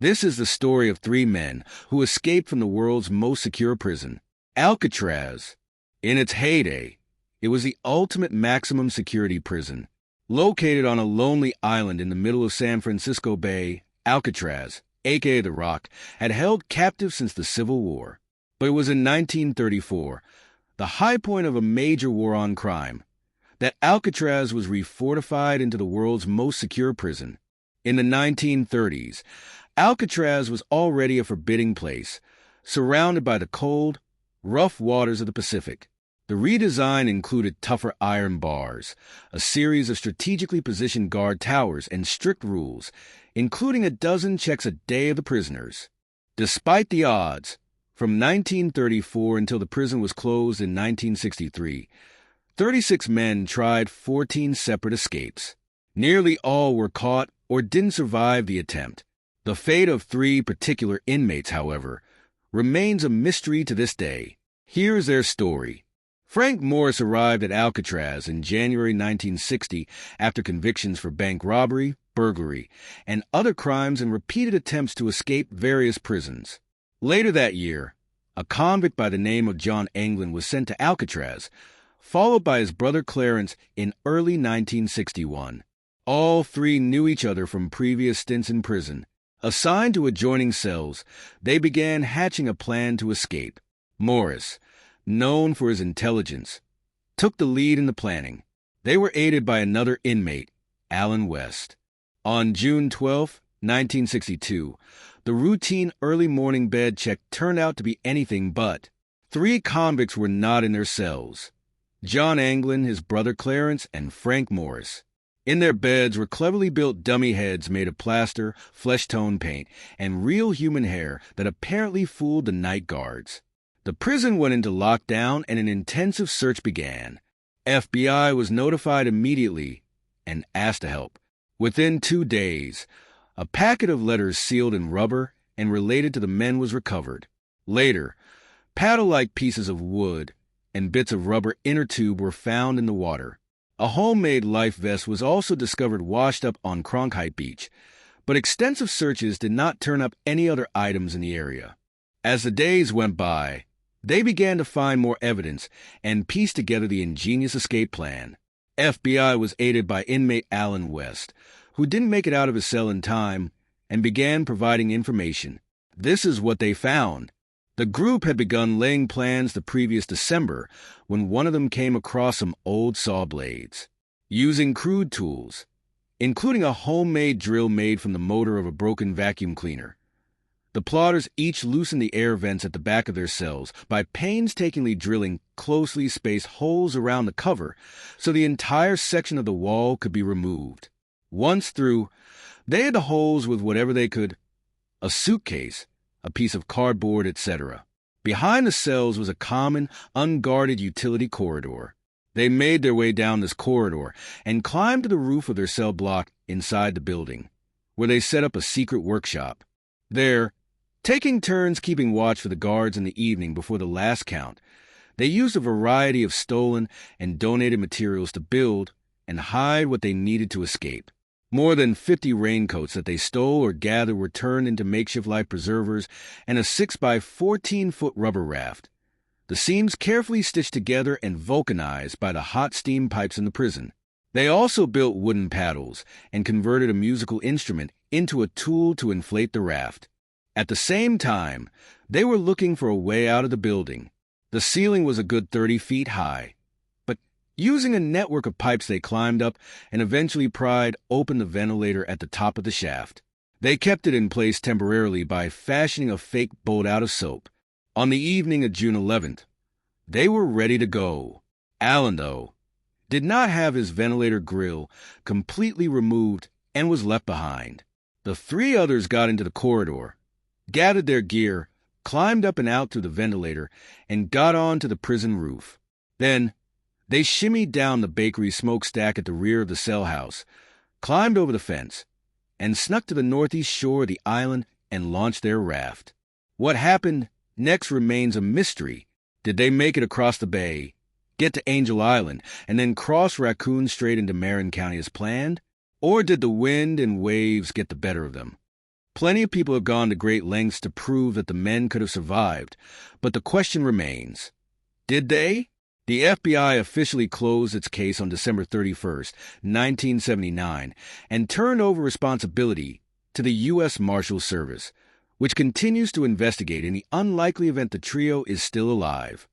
This is the story of three men who escaped from the world's most secure prison, Alcatraz. In its heyday, it was the ultimate maximum security prison. Located on a lonely island in the middle of San Francisco Bay, Alcatraz, aka The Rock, had held captives since the Civil War. But it was in 1934, the high point of a major war on crime, that Alcatraz was refortified into the world's most secure prison. In the 1930s, Alcatraz was already a forbidding place, surrounded by the cold, rough waters of the Pacific. The redesign included tougher iron bars, a series of strategically positioned guard towers, and strict rules, including a dozen checks a day of the prisoners. Despite the odds, from 1934 until the prison was closed in 1963, 36 men tried 14 separate escapes. Nearly all were caught or didn't survive the attempt. The fate of 3 particular inmates, however, remains a mystery to this day. Here's their story. Frank Morris arrived at Alcatraz in January 1960 after convictions for bank robbery, burglary, and other crimes and repeated attempts to escape various prisons. Later that year, a convict by the name of John Anglin was sent to Alcatraz, followed by his brother Clarence in early 1961. All 3 knew each other from previous stints in prison. Assigned to adjoining cells, they began hatching a plan to escape. Morris, known for his intelligence, took the lead in the planning. They were aided by another inmate, Alan West. On June 12, 1962, the routine early morning bed check turned out to be anything but. 3 convicts were not in their cells: John Anglin, his brother Clarence, and Frank Morris. In their beds were cleverly built dummy heads made of plaster, flesh-tone paint, and real human hair that apparently fooled the night guards. The prison went into lockdown and an intensive search began. FBI was notified immediately and asked to help. Within 2 days, a packet of letters sealed in rubber and related to the men was recovered. Later, paddle-like pieces of wood and bits of rubber inner tube were found in the water. A homemade life vest was also discovered washed up on Cronkite Beach, but extensive searches did not turn up any other items in the area. As the days went by, they began to find more evidence and piece together the ingenious escape plan. FBI was aided by inmate Alan West, who didn't make it out of his cell in time, and began providing information. This is what they found. The group had begun laying plans the previous December when one of them came across some old saw blades. Using crude tools, including a homemade drill made from the motor of a broken vacuum cleaner, the plotters each loosened the air vents at the back of their cells by painstakingly drilling closely spaced holes around the cover so the entire section of the wall could be removed. Once through, they hid the holes with whatever they could: a suitcase, a piece of cardboard, etc. Behind the cells was a common, unguarded utility corridor. They made their way down this corridor and climbed to the roof of their cell block inside the building, where they set up a secret workshop. There, taking turns keeping watch for the guards in the evening before the last count, they used a variety of stolen and donated materials to build and hide what they needed to escape. More than 50 raincoats that they stole or gathered were turned into makeshift life preservers and a 6-by-14-foot rubber raft, the seams carefully stitched together and vulcanized by the hot steam pipes in the prison. They also built wooden paddles and converted a musical instrument into a tool to inflate the raft. At the same time, they were looking for a way out of the building. The ceiling was a good 30 feet high. Using a network of pipes, they climbed up and eventually pried open the ventilator at the top of the shaft. They kept it in place temporarily by fashioning a fake boat out of soap. On the evening of June 11th, they were ready to go. Alan, though, did not have his ventilator grill completely removed and was left behind. The 3 others got into the corridor, gathered their gear, climbed up and out through the ventilator, and got on to the prison roof. Then, they shimmied down the bakery smokestack at the rear of the cell house, climbed over the fence, and snuck to the northeast shore of the island and launched their raft. What happened next remains a mystery. Did they make it across the bay, get to Angel Island, and then cross Raccoon Strait into Marin County as planned? Or did the wind and waves get the better of them? Plenty of people have gone to great lengths to prove that the men could have survived, but the question remains, did they? The FBI officially closed its case on December 31st, 1979, and turned over responsibility to the U.S. Marshal Service, which continues to investigate in the unlikely event the trio is still alive.